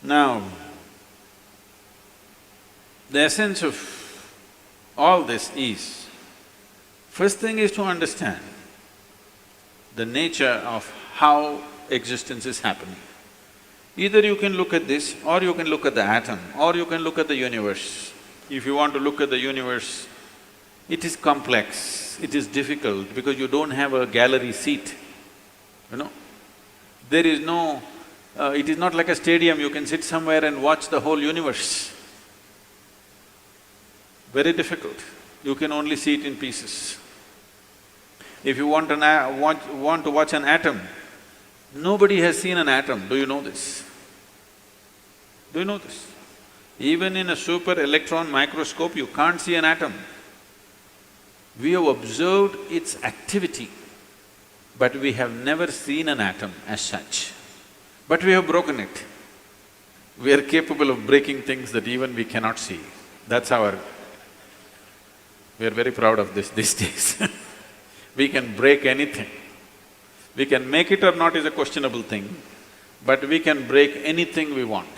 Now, the essence of all this is, first thing is to understand the nature of how existence is happening. Either you can look at this, or you can look at the atom, or you can look at the universe. If you want to look at the universe, it is complex, it is difficult because you don't have a gallery seat, you know. There is no… it is not like a stadium, you can sit somewhere and watch the whole universe. Very difficult, you can only see it in pieces. If you want to watch an atom, nobody has seen an atom, do you know this? Do you know this? Even in a super electron microscope, you can't see an atom. We have observed its activity, but we have never seen an atom as such. But we have broken it. We are capable of breaking things that even we cannot see. That's our… we are very proud of this these days. We can break anything. We can make it or not is a questionable thing, but we can break anything we want.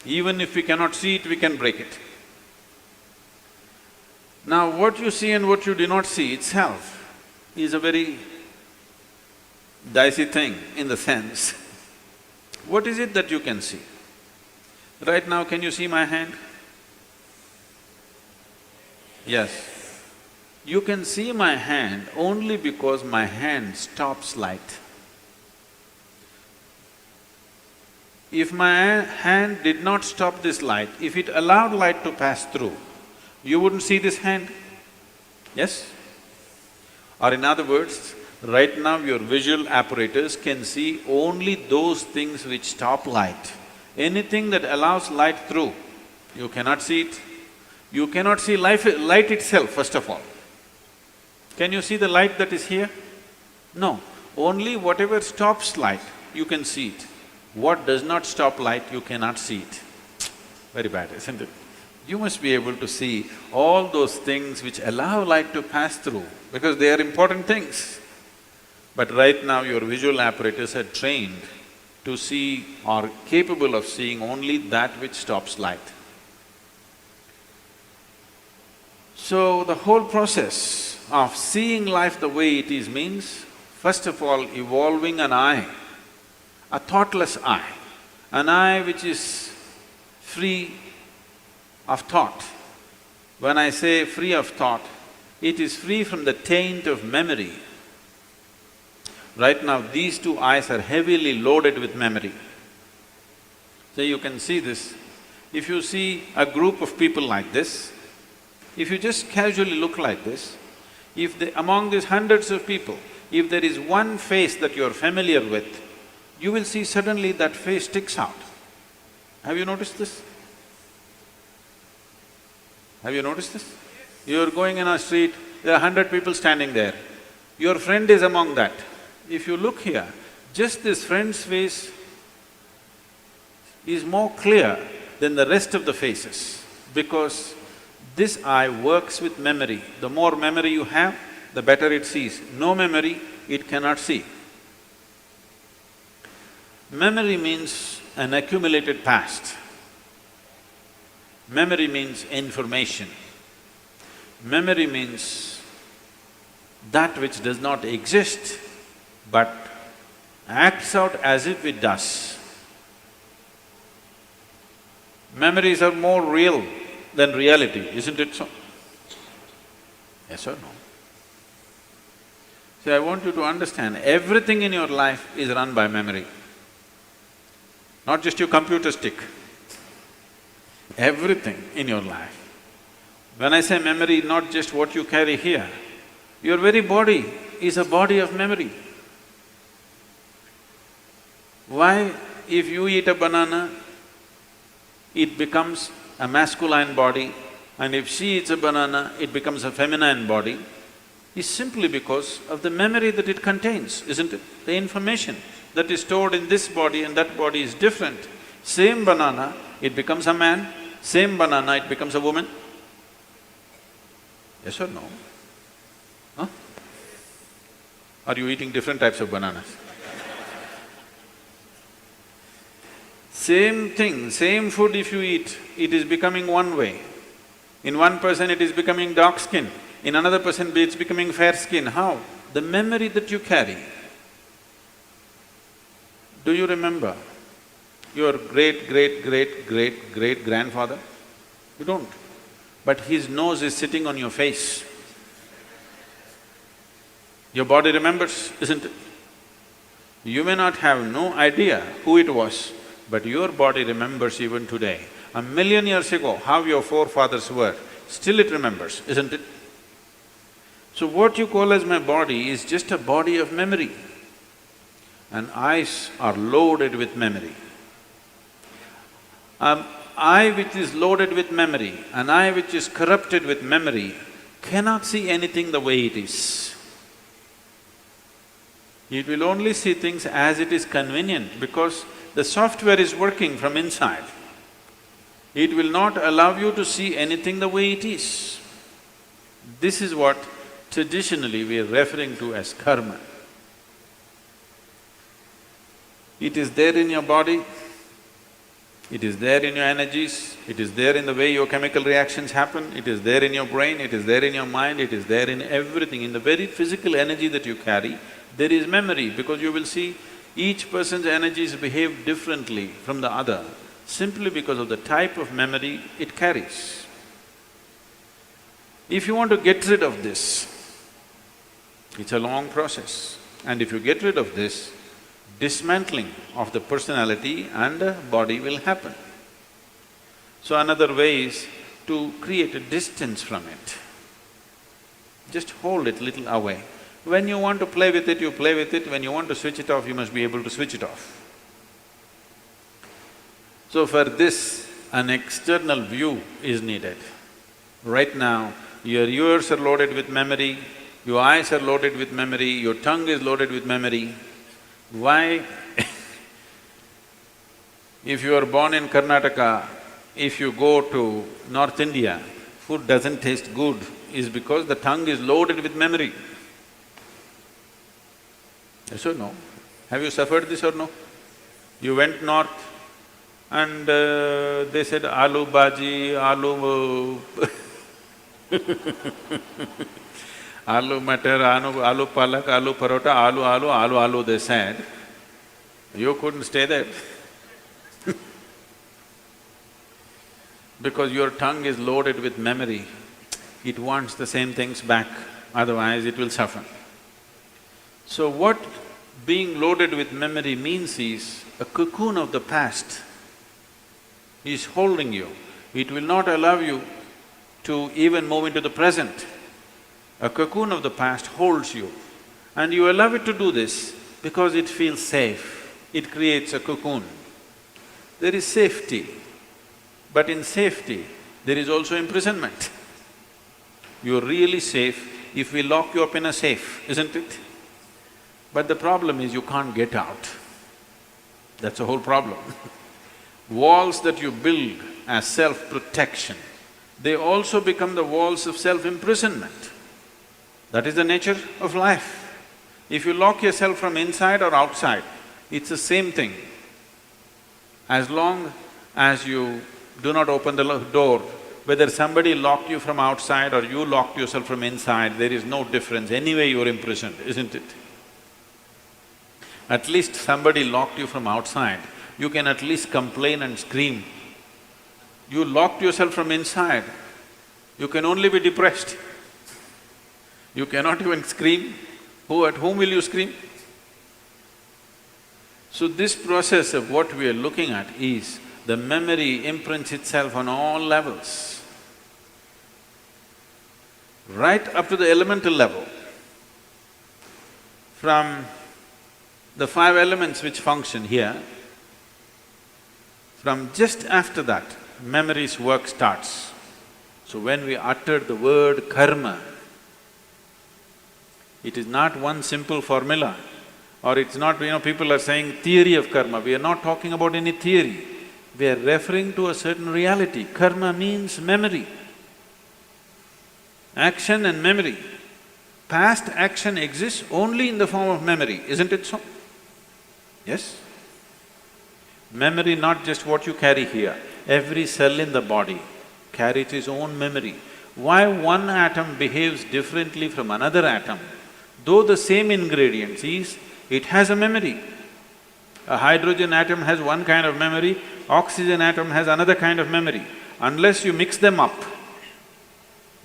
Even if we cannot see it, we can break it. Now, what you see and what you do not see itself is a very dicey thing in the sense, what is it that you can see? Right now, can you see my hand? Yes. You can see my hand only because my hand stops light. If my hand did not stop this light, if it allowed light to pass through, you wouldn't see this hand, yes? Or in other words, right now your visual apparatus can see only those things which stop light. Anything that allows light through, you cannot see it. You cannot see light itself, first of all. Can you see the light that is here? No, only whatever stops light, you can see it. What does not stop light, you cannot see it. Very bad, isn't it? You must be able to see all those things which allow light to pass through, because they are important things. But right now your visual apparatus are trained to see or capable of seeing only that which stops light. So the whole process of seeing life the way it is means, first of all, evolving an eye, a thoughtless eye, an eye which is free of thought. When I say free of thought, it is free from the taint of memory. Right now, these two eyes are heavily loaded with memory. So you can see this. If you see a group of people like this, if you just casually look like this, among these hundreds of people, if there is one face that you are familiar with, you will see suddenly that face sticks out. Have you noticed this? Have you noticed this? You are going in a street, there are 100 people standing there. Your friend is among that. If you look here, just this friend's face is more clear than the rest of the faces, because this eye works with memory. The more memory you have, the better it sees. No memory, it cannot see. Memory means an accumulated past. Memory means information. Memory means that which does not exist but acts out as if it does. Memories are more real than reality, isn't it so? Yes or no? See, I want you to understand, everything in your life is run by memory. Not just your computer stick, everything in your life. When I say memory, not just what you carry here, your very body is a body of memory. Why, if you eat a banana, it becomes a masculine body, and if she eats a banana, it becomes a feminine body, is simply because of the memory that it contains, isn't it? The information that is stored in this body and that body is different. Same banana, it becomes a man, same banana, it becomes a woman. Yes or no? Huh? Are you eating different types of bananas? Same thing, same food if you eat, it is becoming one way. In one person it is becoming dark skin, in another person it's becoming fair skin. How? The memory that you carry. Do you remember your great-great-great-great-great-grandfather? You don't. But his nose is sitting on your face. Your body remembers, isn't it? You may not have no idea who it was, but your body remembers even today. 1,000,000 years ago, how your forefathers were, still it remembers, isn't it? So what you call as my body is just a body of memory. And eyes are loaded with memory. An eye which is loaded with memory, an eye which is corrupted with memory, cannot see anything the way it is. It will only see things as it is convenient because the software is working from inside. It will not allow you to see anything the way it is. This is what traditionally we are referring to as karma. It is there in your body, it is there in your energies, it is there in the way your chemical reactions happen, it is there in your brain, it is there in your mind, it is there in everything. In the very physical energy that you carry, there is memory because you will see each person's energies behave differently from the other simply because of the type of memory it carries. If you want to get rid of this, it's a long process. And if you get rid of this, dismantling of the personality and the body will happen. So another way is to create a distance from it. Just hold it little away. When you want to play with it, you play with it. When you want to switch it off, you must be able to switch it off. So for this, an external view is needed. Right now, your ears are loaded with memory, your eyes are loaded with memory, your tongue is loaded with memory. Why? If you are born in Karnataka, if you go to North India, food doesn't taste good is because the tongue is loaded with memory. Yes or no? Have you suffered this or no? You went north and they said aloo bhaji, aloo aloo matar, aloo palak, aloo parota, aloo, they said. You couldn't stay there because your tongue is loaded with memory. It wants the same things back, otherwise it will suffer. So what being loaded with memory means is a cocoon of the past is holding you. It will not allow you to even move into the present. A cocoon of the past holds you and you allow it to do this because it feels safe. It creates a cocoon. There is safety, but in safety there is also imprisonment. You're really safe if we lock you up in a safe, isn't it? But the problem is you can't get out. That's the whole problem. Walls that you build as self-protection, they also become the walls of self-imprisonment. That is the nature of life. If you lock yourself from inside or outside, it's the same thing. As long as you do not open the door, whether somebody locked you from outside or you locked yourself from inside, there is no difference. Anyway you're imprisoned, isn't it? At least somebody locked you from outside, you can at least complain and scream. You locked yourself from inside, you can only be depressed. You cannot even scream. At whom will you scream? So this process of what we are looking at is the memory imprints itself on all levels, right up to the elemental level. From the 5 elements which function here, from just after that, memory's work starts. So when we utter the word karma, it is not one simple formula, or it's not, people are saying theory of karma. We are not talking about any theory. We are referring to a certain reality. Karma means memory, action and memory. Past action exists only in the form of memory, isn't it so? Yes? Memory, not just what you carry here, every cell in the body carries its own memory. Why one atom behaves differently from another atom, though the same ingredients is, it has a memory. A hydrogen atom has one kind of memory, oxygen atom has another kind of memory. Unless you mix them up,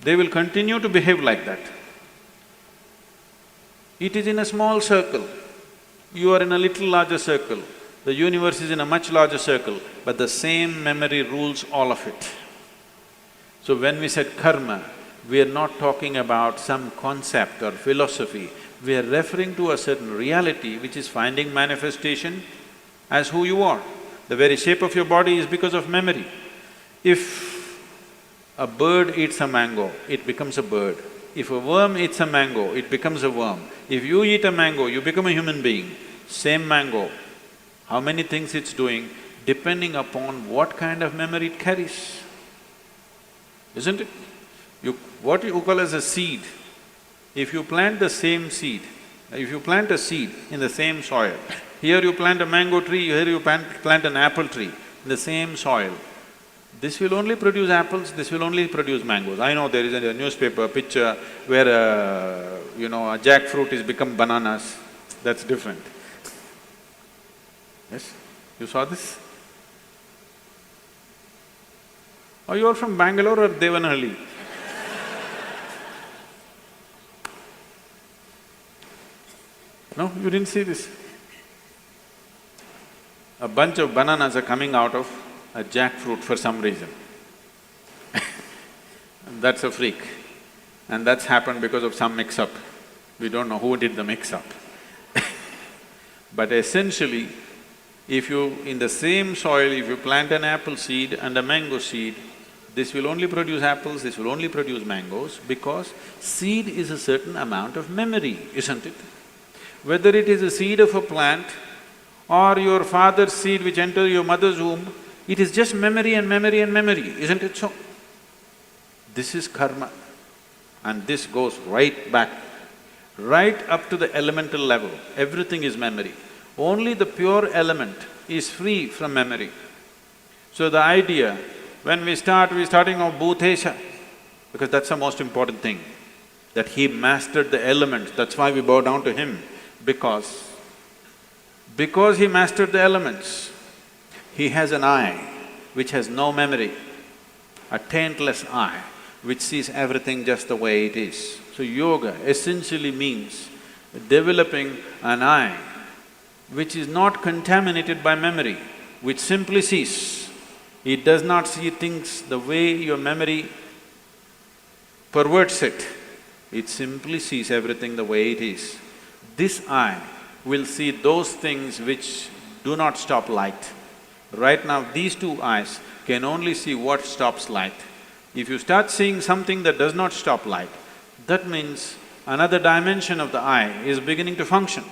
they will continue to behave like that. It is in a small circle, you are in a little larger circle, the universe is in a much larger circle, but the same memory rules all of it. So when we said karma, we are not talking about some concept or philosophy, we are referring to a certain reality which is finding manifestation as who you are. The very shape of your body is because of memory. If a bird eats a mango, it becomes a bird. If a worm eats a mango, it becomes a worm. If you eat a mango, you become a human being. Same mango, how many things it's doing, depending upon what kind of memory it carries, isn't it? What you call as a seed, if you plant the same seed, if you plant a seed in the same soil, here you plant a mango tree, here you plant an apple tree in the same soil, this will only produce apples, this will only produce mangoes. I know there is a newspaper picture where a jackfruit is become bananas, that's different. Yes? You saw this? Oh, you are from Bangalore or Devanahalli? No, you didn't see this? A bunch of bananas are coming out of a jackfruit for some reason. That's a freak. And that's happened because of some mix-up. We don't know who did the mix-up. But essentially, if you… in the same soil, if you plant an apple seed and a mango seed, this will only produce apples, this will only produce mangoes, because seed is a certain amount of memory, isn't it? Whether it is a seed of a plant or your father's seed which entered your mother's womb, it is just memory and memory and memory, isn't it so? This is karma, and this goes right back, right up to the elemental level, everything is memory. Only the pure element is free from memory. So the idea, when we're starting off Bhutesha, because that's the most important thing, that he mastered the elements, that's why we bow down to him, because he mastered the elements, he has an eye which has no memory, a taintless eye which sees everything just the way it is. So yoga essentially means developing an eye which is not contaminated by memory, which simply sees. It does not see things the way your memory perverts it, it simply sees everything the way it is. This eye will see those things which do not stop light. Right now, these two eyes can only see what stops light. If you start seeing something that does not stop light, that means another dimension of the eye is beginning to function.